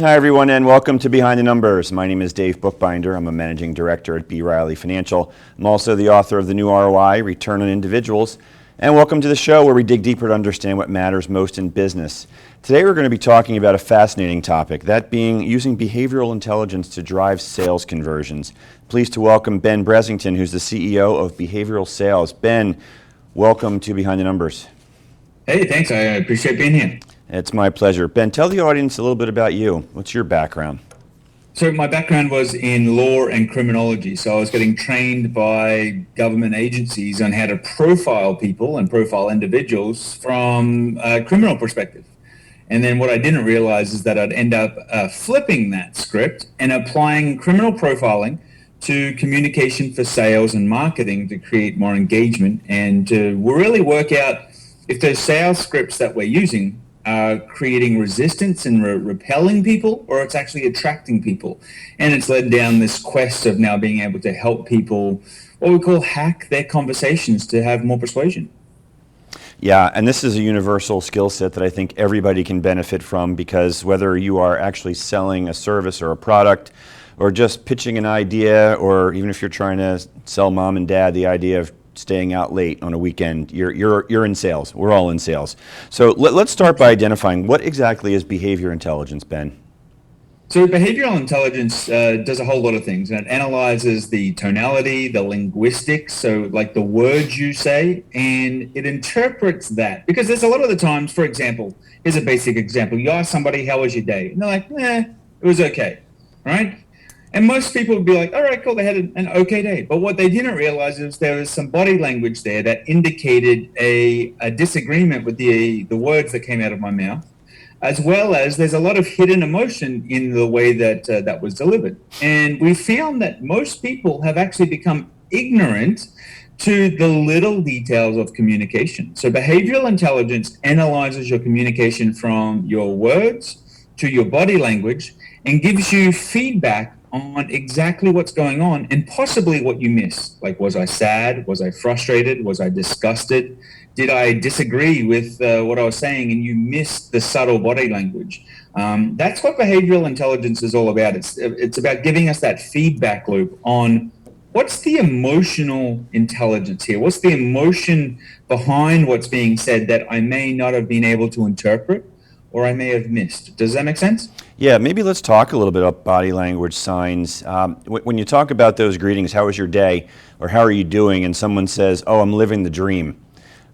Hi, everyone, and welcome to Behind the Numbers. My name is Dave Bookbinder. I'm a managing director at B. Riley Financial. I'm also the author of the new ROI, Return on Individuals. And welcome to the show where we dig deeper to understand what matters most in business. Today we're going to be talking about a fascinating topic, that being using behavioral intelligence to drive sales conversions. Pleased to welcome Ben Bressington, who's the CEO of BehaviorSales. Ben, welcome to Behind the Numbers. Hey, thanks. I appreciate being here. It's my pleasure. Ben, tell the audience a little bit about you. What's your background? So my background was in law and criminology. So I was getting trained by government agencies on how to profile people and profile individuals from a criminal perspective. And then what I didn't realize is that I'd end up flipping that script and applying criminal profiling to communication for sales and marketing to create more engagement and to really work out if those sales scripts that we're using creating resistance and repelling people, or it's actually attracting people. And it's led down this quest of now being able to help people, what we call hack their conversations to have more persuasion. Yeah, and this is a universal skill set that I think everybody can benefit from, because whether you are actually selling a service or a product, or just pitching an idea, or even if you're trying to sell mom and dad the idea of staying out late on a weekend, you're in sales. We're all in sales. So let's start by identifying what exactly is behavior intelligence, Ben. So behavioral intelligence does a whole lot of things, and it analyzes the tonality, the linguistics, so like the words you say, and it interprets that. Because there's a lot of the times, for example, here's a basic example. You ask somebody, how was your day? And they're like, it was okay, right? And most people would be like, all right, cool, they had an okay day. But what they didn't realize is there was some body language there that indicated a disagreement with the words that came out of my mouth, as well as there's a lot of hidden emotion in the way that that was delivered. And we found that most people have actually become ignorant to the little details of communication. So behavioral intelligence analyzes your communication from your words to your body language and gives you feedback on exactly what's going on and possibly what you missed. Like, was I sad? Was I frustrated? Was I disgusted? Did I disagree with what I was saying and you missed the subtle body language? That's what behavioral intelligence is all about. It's about giving us that feedback loop on what's the emotional intelligence here? What's the emotion behind what's being said that I may not have been able to interpret or I may have missed? Does that make sense? Yeah, maybe let's talk a little bit about body language signs. When you talk about those greetings, how was your day, or how are you doing, and someone says, oh, I'm living the dream,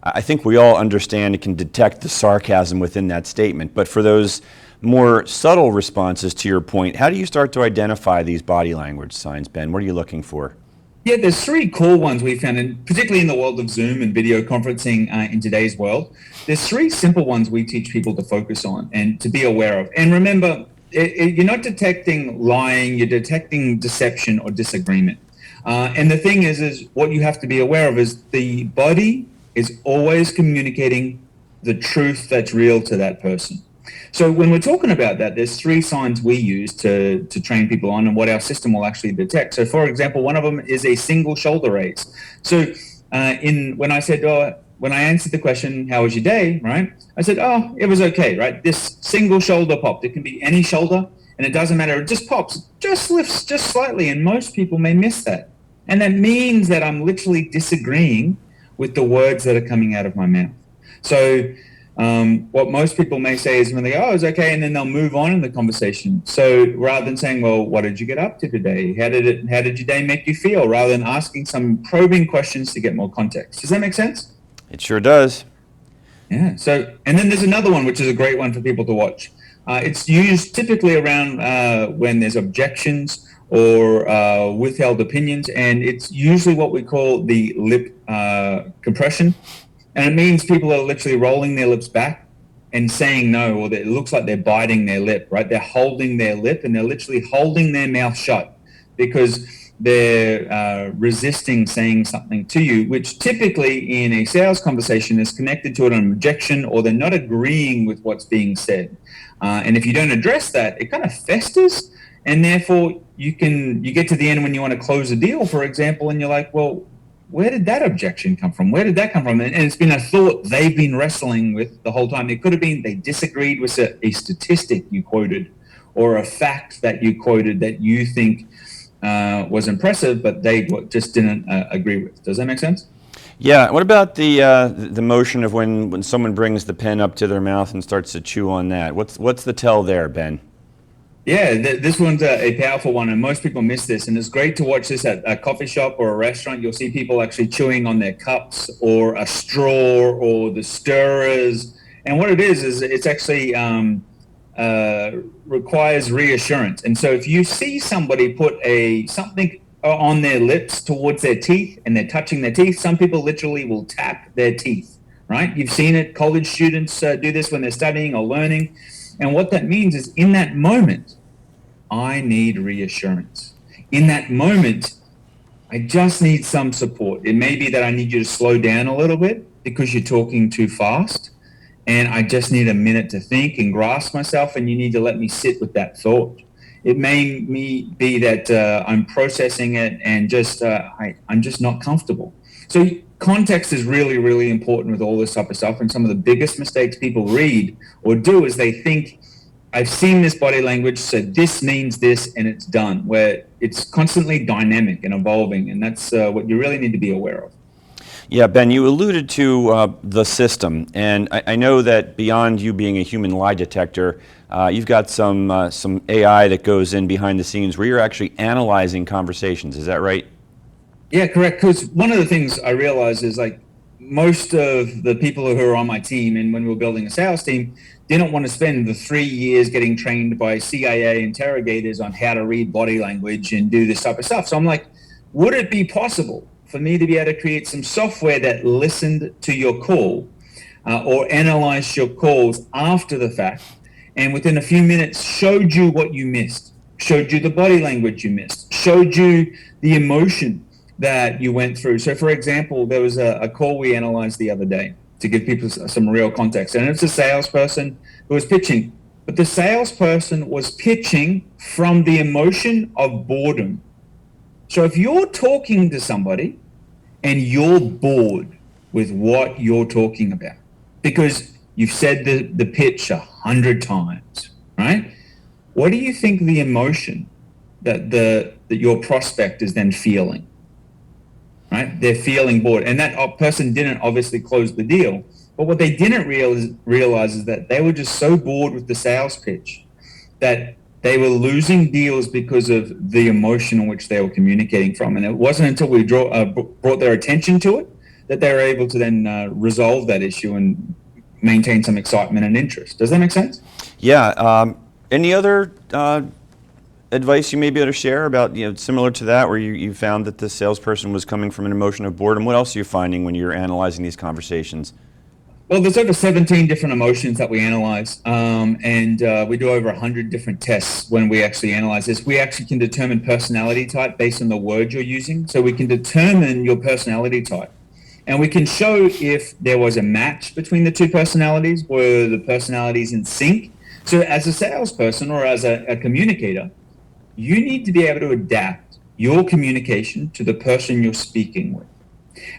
I think we all understand and can detect the sarcasm within that statement. But for those more subtle responses to your point, how do you start to identify these body language signs, Ben? What are you looking for? Yeah, there's three core ones we found, and particularly in the world of Zoom and video conferencing in today's world. There's three simple ones we teach people to focus on and to be aware of. And remember, you're not detecting lying, you're detecting deception or disagreement. And the thing is what you have to be aware of is the body is always communicating the truth that's real to that person. So when we're talking about that, there's three signs we use to train people on and what our system will actually detect. So for example, one of them is a single shoulder raise. So when I answered the question, how was your day, right? I said, oh, it was okay, right? This single shoulder popped. It can be any shoulder and it doesn't matter. It just pops, just lifts just slightly. And most people may miss that. And that means that I'm literally disagreeing with the words that are coming out of my mouth. So what most people may say is when they go, oh, it's okay, and then they'll move on in the conversation. So rather than saying, well, what did you get up to today? How did your day make you feel? Rather than asking some probing questions to get more context. Does that make sense? It sure does. Yeah. So, and then there's another one, which is a great one for people to watch. It's used typically around when there's objections or withheld opinions, and it's usually what we call the lip compression. And it means people are literally rolling their lips back and saying no, or it looks like they're biting their lip, right? They're holding their lip and they're literally holding their mouth shut because they're resisting saying something to you, which typically in a sales conversation is connected to an objection or they're not agreeing with what's being said. And if you don't address that, it kind of festers, and therefore you get to the end when you want to close a deal, for example, and you're like, well, where did that objection come from? Where did that come from? And it's been a thought they've been wrestling with the whole time. It could have been they disagreed with a statistic you quoted, or a fact that you quoted that you think was impressive, but they just didn't agree with. Does that make sense? Yeah. What about the motion of when someone brings the pen up to their mouth and starts to chew on that? What's the tell there, Ben? Yeah, this one's a powerful one, and most people miss this. And it's great to watch this at a coffee shop or a restaurant. You'll see people actually chewing on their cups or a straw or the stirrers. And what it is it's actually requires reassurance. And so if you see somebody put something on their lips towards their teeth and they're touching their teeth, some people literally will tap their teeth, right? You've seen it. College students do this when they're studying or learning. And what that means is in that moment, I need reassurance. In that moment, I just need some support. It may be that I need you to slow down a little bit because you're talking too fast. And I just need a minute to think and grasp myself, and you need to let me sit with that thought. It may be that I'm processing it and I'm just not comfortable. So context is really, really important with all this type of stuff. And some of the biggest mistakes people read or do is they think, I've seen this body language, so this means this, and it's done, where it's constantly dynamic and evolving. And that's what you really need to be aware of. Yeah, Ben, you alluded to the system, and I know that beyond you being a human lie detector, you've got some AI that goes in behind the scenes where you're actually analyzing conversations. Is that right? Yeah, correct. Because one of the things I realized is like most of the people who are on my team, and when we were building a sales team, didn't want to spend the 3 years getting trained by CIA interrogators on how to read body language and do this type of stuff. So I'm like, would it be possible for me to be able to create some software that listened to your call or analyzed your calls after the fact, and within a few minutes showed you what you missed, showed you the body language you missed, showed you the emotion that you went through? So for example, there was a call we analyzed the other day to give people some real context. And it's a salesperson who was pitching, but the salesperson was pitching from the emotion of boredom. So if you're talking to somebody and you're bored with what you're talking about because you've said the pitch 100 times, right? What do you think the emotion that your prospect is then feeling? Right? They're feeling bored. And that person didn't obviously close the deal. But what they didn't realize is that they were just so bored with the sales pitch that they were losing deals because of the emotion in which they were communicating from. And it wasn't until we brought their attention to it that they were able to then resolve that issue and maintain some excitement and interest. Does that make sense? Yeah. Any other advice you may be able to share about, similar to that, where you found that the salesperson was coming from an emotion of boredom? What else are you finding when you're analyzing these conversations? Well, there's over 17 different emotions that we analyze, and we do over 100 different tests when we actually analyze this. We actually can determine personality type based on the word you're using. So we can determine your personality type, and we can show if there was a match between the two personalities, were the personalities in sync. So as a salesperson or as a communicator, you need to be able to adapt your communication to the person you're speaking with.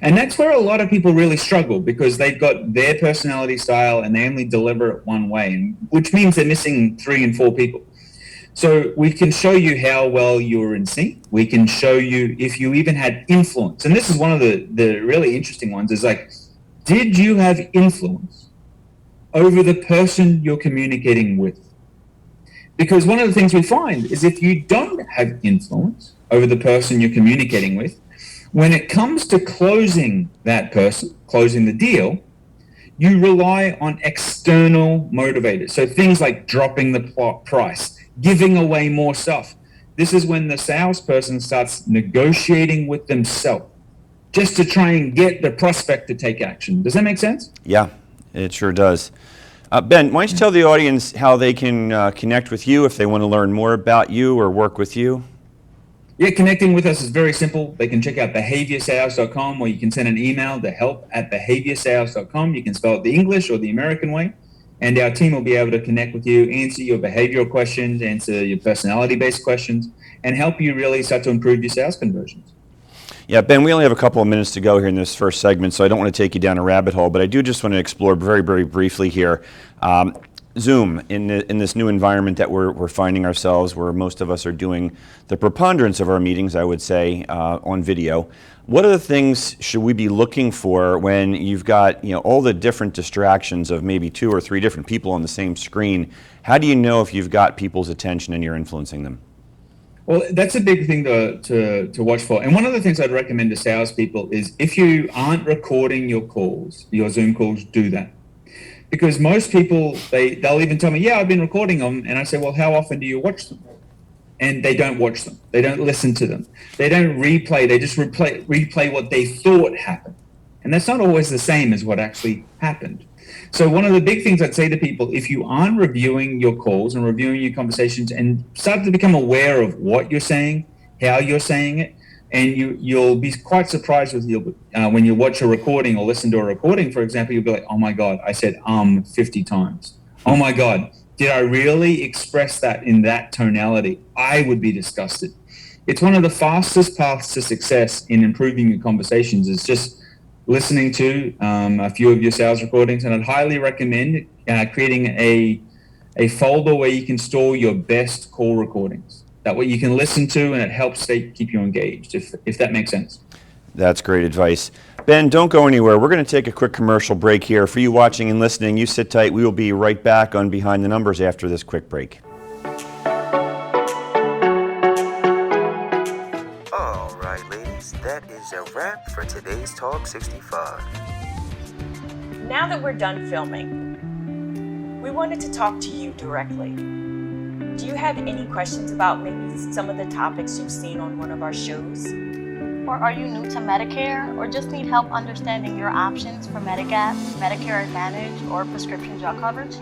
And that's where a lot of people really struggle because they've got their personality style and they only deliver it one way, which means they're missing 3 and 4 people. So we can show you how well you're in sync. We can show you if you even had influence. And this is one of the really interesting ones is like, did you have influence over the person you're communicating with? Because one of the things we find is if you don't have influence over the person you're communicating with, when it comes to closing that person, closing the deal, you rely on external motivators. So things like dropping the price, giving away more stuff. This is when the salesperson starts negotiating with themselves just to try and get the prospect to take action. Does that make sense? Yeah, it sure does. Ben, why don't you tell the audience how they can connect with you if they want to learn more about you or work with you? Yeah, connecting with us is very simple. They can check out BehaviorSales.com, or you can send an email to help@BehaviorSales.com. You can spell it the English or the American way, and our team will be able to connect with you, answer your behavioral questions, answer your personality-based questions, and help you really start to improve your sales conversions. Yeah, Ben, we only have a couple of minutes to go here in this first segment, so I don't want to take you down a rabbit hole, but I do just want to explore very, very briefly here. Zoom in this new environment that we're finding ourselves, where most of us are doing the preponderance of our meetings, I would say, on video. What are the things should we be looking for when you've got all the different distractions of maybe 2 or 3 different people on the same screen? How do you know if you've got people's attention and you're influencing them? Well, that's a big thing to watch for. And one of the things I'd recommend to salespeople is if you aren't recording your calls, your Zoom calls, do that. Because most people, they'll even tell me, yeah, I've been recording them. And I say, well, how often do you watch them? And they don't watch them. They don't listen to them. They don't replay. They just replay what they thought happened. And that's not always the same as what actually happened. So one of the big things I'd say to people, if you aren't reviewing your calls and reviewing your conversations and start to become aware of what you're saying, how you're saying it, and you'll be quite surprised with when you watch a recording or listen to a recording, for example, you'll be like, oh my God, I said 50 times. Oh my God, did I really express that in that tonality? I would be disgusted. It's one of the fastest paths to success in improving your conversations is just listening to a few of your sales recordings. And I'd highly recommend creating a folder where you can store your best call recordings. That way you can listen to, and it helps keep you engaged, if that makes sense. That's great advice. Ben, don't go anywhere. We're going to take a quick commercial break here. For you watching and listening, you sit tight. We will be right back on Behind the Numbers after this quick break. All right, ladies, that is a wrap for today's Talk 65. Now that we're done filming, we wanted to talk to you directly. Do you have any questions about maybe some of the topics you've seen on one of our shows? Or are you new to Medicare or just need help understanding your options for Medigap, Medicare Advantage, or prescription drug coverage?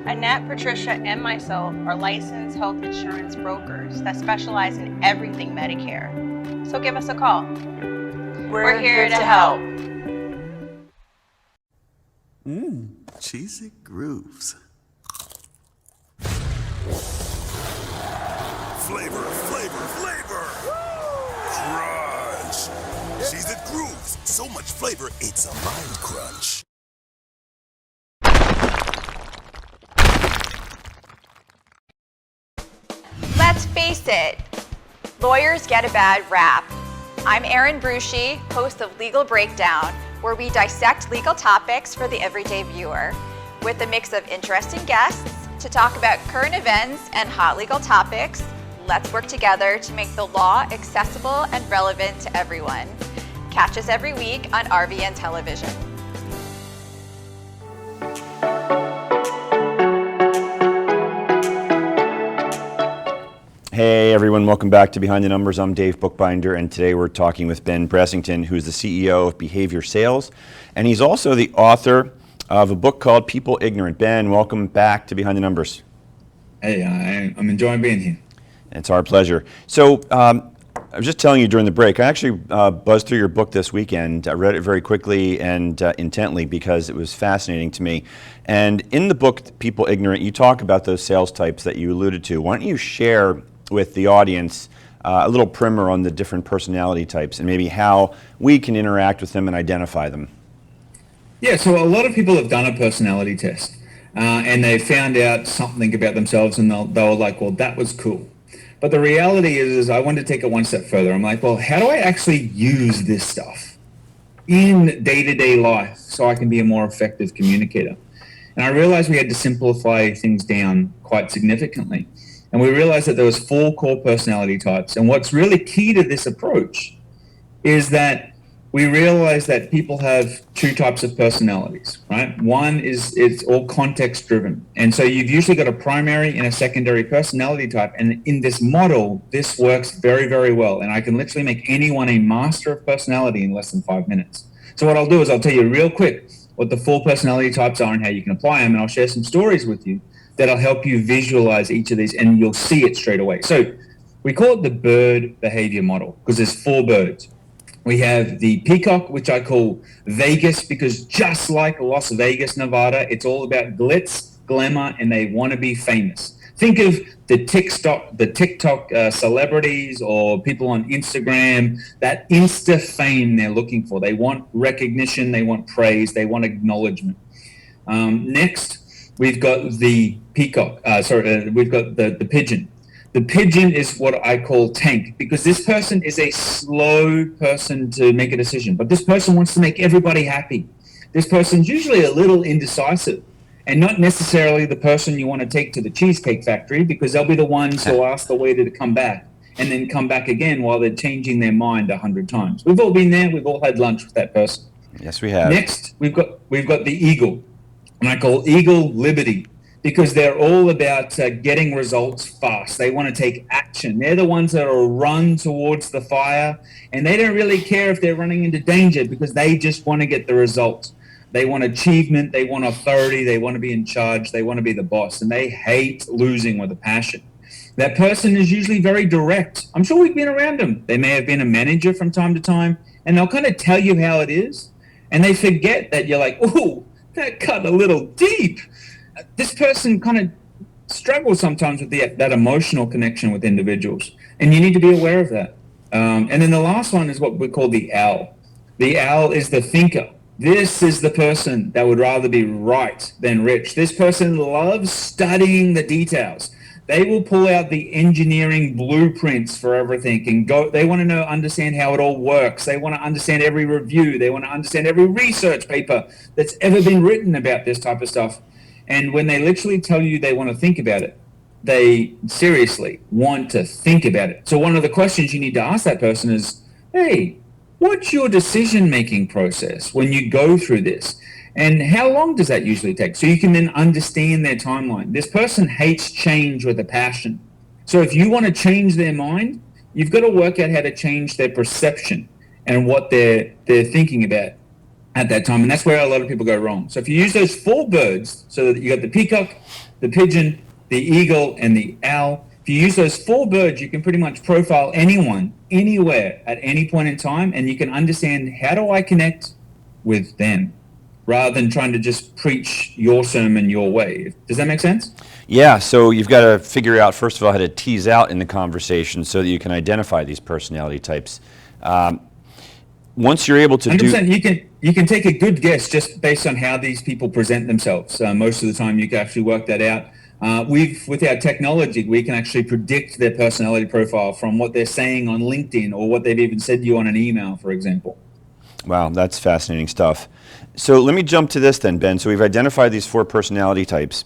Annette, Patricia, and myself are licensed health insurance brokers that specialize in everything Medicare. So give us a call. We're here to help. Cheesy grooves. Flavor, flavor, flavor! Crunch! Cheese it grooves. So much flavor, it's a mind crunch. Let's face it, lawyers get a bad rap. I'm Erin Brucey, host of Legal Breakdown, where we dissect legal topics for the everyday viewer, with a mix of interesting guests to talk about current events and hot legal topics. Let's work together to make the law accessible and relevant to everyone. Catch us every week on RVN Television. Hey everyone, welcome back to Behind the Numbers. I'm Dave Bookbinder, and today we're talking with Ben Bressington, who's the CEO of BehaviorSales, and he's also the author of a book called People Ignorant. Ben, welcome back to Behind the Numbers. Hey, I'm enjoying being here. It's our pleasure. So I was just telling you during the break, I actually buzzed through your book this weekend. I read it very quickly and intently because it was fascinating to me. And in the book, People Ignorant, you talk about those sales types that you alluded to. Why don't you share with the audience a little primer on the different personality types and maybe how we can interact with them and identify them? Yeah, so a lot of people have done a personality test and they found out something about themselves, and they were like, well, that was cool. But the reality is I wanted to take it one step further. I'm like, well, how do I actually use this stuff in day-to-day life so I can be a more effective communicator? And I realized we had to simplify things down quite significantly. And we realized that there was 4 core personality types. And what's really key to this approach is that we realize that people have 2 types of personalities, right? One is it's all context driven. And so you've usually got a primary and a secondary personality type. And in this model, this works very, very well. And I can literally make anyone a master of personality in less than 5 minutes. So what I'll do is I'll tell you real quick what the 4 personality types are and how you can apply them. And I'll share some stories with you that'll help you visualize each of these, and you'll see it straight away. So we call it the bird behavior model because there's 4 birds. We have the peacock, which I call Vegas, because just like Las Vegas, Nevada, it's all about glitz, glamour, and they want to be famous. Think of the TikTok celebrities or people on Instagram, that Insta fame they're looking for. They want recognition, they want praise, they want acknowledgement. Next, We've got the peacock. We've got the pigeon. The pigeon is what I call tank, because this person is a slow person to make a decision, but this person wants to make everybody happy. This person's usually a little indecisive, and not necessarily the person you want to take to the Cheesecake Factory, because they'll be the ones who'll ask the waiter to come back and then come back again while they're changing their mind 100 times. We've all been there. We've all had lunch with that person. Yes, we have. Next, we've got the eagle, and I call eagle liberty, because they're all about getting results fast. They want to take action. They're the ones that will run towards the fire, and they don't really care if they're running into danger, because they just want to get the results. They want achievement. They want authority. They want to be in charge. They want to be the boss, and they hate losing with a passion. That person is usually very direct. I'm sure we've been around them. They may have been a manager from time to time, and they'll kind of tell you how it is, and they forget that you're like, oh, that cut a little deep. This person kind of struggles sometimes with that emotional connection with individuals, and you need to be aware of that. And then the last one is what we call the owl. The owl is the thinker. This is the person that would rather be right than rich. This person loves studying the details. They will pull out the engineering blueprints for everything and go. They want to understand how it all works. They want to understand every review. They want to understand every research paper that's ever been written about this type of stuff. And when they literally tell you they want to think about it, they seriously want to think about it. So one of the questions you need to ask that person is, hey, what's your decision-making process when you go through this? And how long does that usually take? So you can then understand their timeline. This person hates change with a passion. So if you want to change their mind, you've got to work out how to change their perception and what they're thinking about at that time. And that's where a lot of people go wrong. So if you use those 4 birds, so that you got the peacock, the pigeon, the eagle, and the owl, if you use those 4 birds, you can pretty much profile anyone, anywhere, at any point in time, and you can understand, how do I connect with them, rather than trying to just preach your sermon your way. Does that make sense? Yeah, so you've got to figure out, first of all, how to tease out in the conversation so that you can identify these personality types. Once you're able to 100%, you can take a good guess just based on how these people present themselves. Most of the time, you can actually work that out. With our technology, we can actually predict their personality profile from what they're saying on LinkedIn or what they've even said to you on an email, for example. Wow, that's fascinating stuff. So let me jump to this then, Ben. So we've identified these 4 personality types,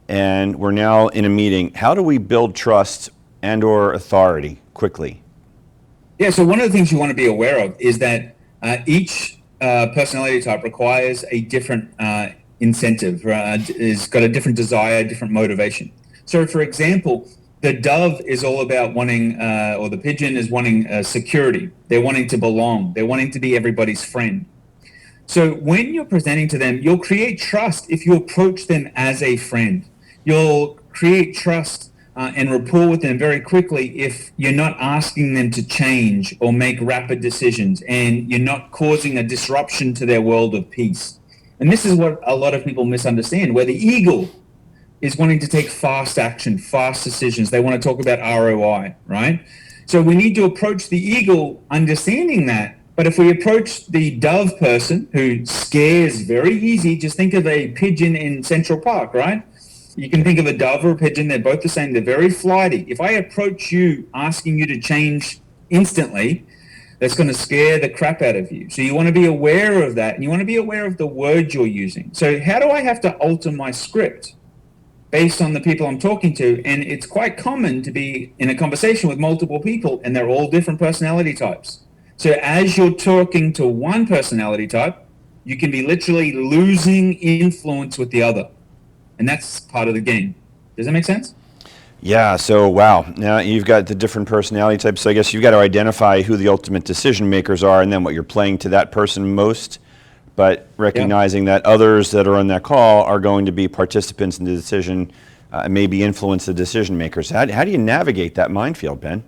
and we're now in a meeting. How do we build trust and or authority quickly? Yeah, so one of the things you want to be aware of is that each personality type requires a different incentive, has got a different desire, different motivation. So for example, the dove is all about wanting, or the pigeon is wanting security. They're wanting to belong. They're wanting to be everybody's friend. So when you're presenting to them, you'll create trust if you approach them as a friend. You'll create trust and rapport with them very quickly if you're not asking them to change or make rapid decisions, and you're not causing a disruption to their world of peace. And this is what a lot of people misunderstand, where the eagle is wanting to take fast action, fast decisions. They want to talk about ROI, right? So we need to approach the eagle understanding that. But if we approach the dove person who scares very easy, just think of a pigeon in Central Park, right? You can think of a dove or a pigeon. They're both the same. They're very flighty. If I approach you asking you to change instantly, that's going to scare the crap out of you. So you want to be aware of that, and you want to be aware of the words you're using. So how do I have to alter my script based on the people I'm talking to? And it's quite common to be in a conversation with multiple people, and they're all different personality types. So as you're talking to one personality type, you can be literally losing influence with the other. And that's part of the game. Does that make sense? Yeah, so wow. Now you've got the different personality types. So I guess you've got to identify who the ultimate decision makers are, and then what you're playing to that person most, but recognizing that others that are on that call are going to be participants in the decision, maybe influence the decision makers. How do you navigate that minefield, Ben?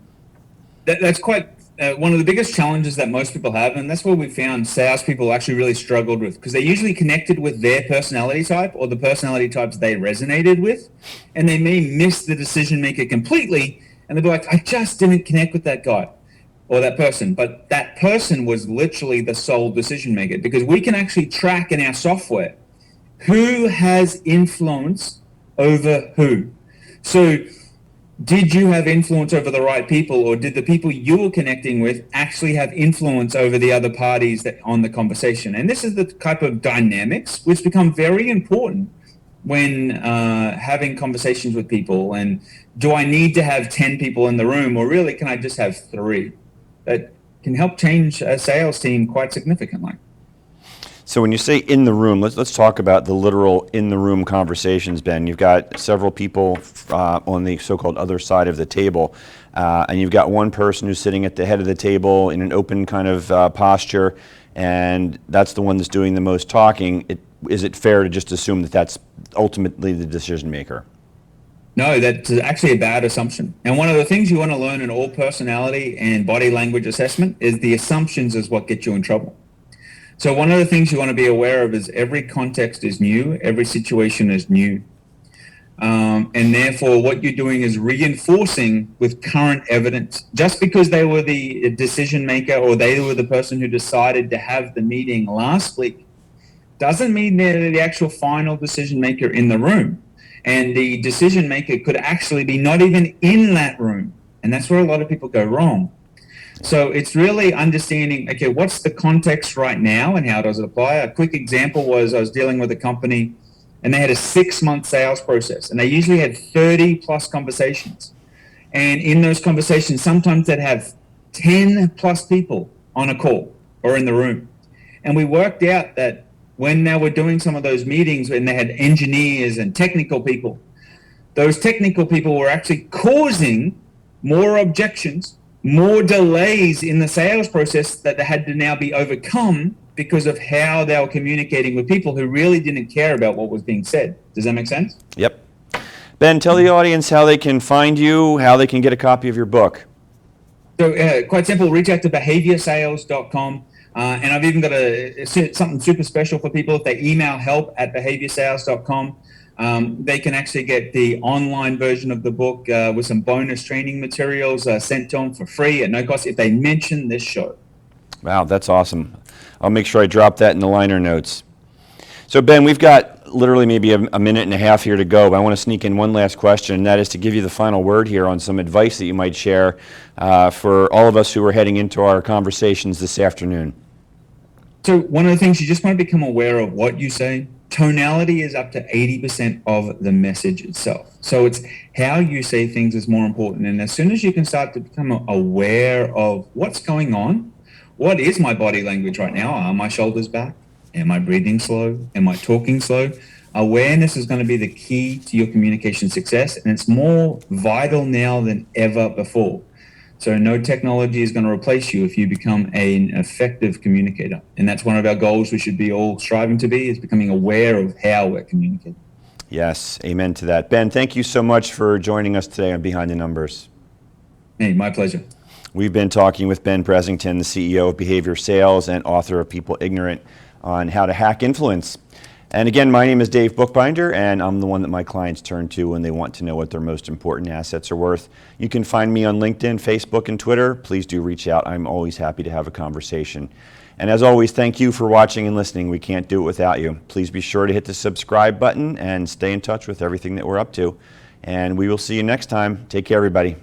That's quite one of the biggest challenges that most people have, and that's what we found salespeople actually really struggled with, because they usually connected with their personality type or the personality types they resonated with, and they may miss the decision maker completely, and they'll be like, I just didn't connect with that guy or that person. But that person was literally the sole decision maker, because we can actually track in our software Who has influence over who? So did you have influence over the right people, or did the people you were connecting with actually have influence over the other parties that on the conversation? And this is the type of dynamics which become very important when having conversations with people. And do I need to have 10 people in the room, or really can I just have 3? That can help change a sales team quite significantly. So when you say in the room, let's talk about the literal in the room conversations, Ben. You've got several people on the so-called other side of the table, and you've got one person who's sitting at the head of the table in an open kind of posture, and that's the one that's doing the most talking. Is it fair to just assume that that's ultimately the decision maker? No, that's actually a bad assumption. And one of the things you want to learn in all personality and body language assessment is the assumptions is what get you in trouble. So one of the things you want to be aware of is every context is new, every situation is new. And therefore what you're doing is reinforcing with current evidence. Just because they were the decision maker or they were the person who decided to have the meeting last week doesn't mean they're the actual final decision maker in the room. And the decision maker could actually be not even in that room. And that's where a lot of people go wrong. So it's really understanding, okay, what's the context right now and how does it apply? A quick example was I was dealing with a company and they had a 6-month sales process and they usually had 30 plus conversations. And in those conversations, sometimes they'd have 10 plus people on a call or in the room. And we worked out that when they were doing some of those meetings, when they had engineers and technical people, those technical people were actually causing more objections, more delays in the sales process that they had to now be overcome because of how they were communicating with people who really didn't care about what was being said. Does that make sense? Yep. Ben, tell the audience how they can find you, how they can get a copy of your book. So quite simple, reach out to BehaviorSales.com. And I've even got something super special for people. If they email help@BehaviorSales.com, they can actually get the online version of the book with some bonus training materials sent to them for free at no cost if they mention this show. Wow, that's awesome. I'll make sure I drop that in the liner notes. So Ben, we've got literally maybe a minute and a half here to go, but I want to sneak in one last question, and that is to give you the final word here on some advice that you might share for all of us who are heading into our conversations this afternoon. So one of the things, you just want to become aware of what you say. Tonality is up to 80% of the message itself. So it's how you say things is more important. And as soon as you can start to become aware of what's going on, what is my body language right now? Are my shoulders back? Am I breathing slow? Am I talking slow? Awareness is going to be the key to your communication success. And it's more vital now than ever before. So no technology is going to replace you if you become an effective communicator. And that's one of our goals we should be all striving to be, is becoming aware of how we're communicating. Yes, amen to that. Ben, thank you so much for joining us today on Behind the Numbers. Hey, my pleasure. We've been talking with Ben Bressington, the CEO of BehaviorSales and author of People Ignorant, on how to hack influence. And again, my name is Dave Bookbinder, and I'm the one that my clients turn to when they want to know what their most important assets are worth. You can find me on LinkedIn, Facebook, and Twitter. Please do reach out. I'm always happy to have a conversation. And as always, thank you for watching and listening. We can't do it without you. Please be sure to hit the subscribe button and stay in touch with everything that we're up to. And we will see you next time. Take care, everybody.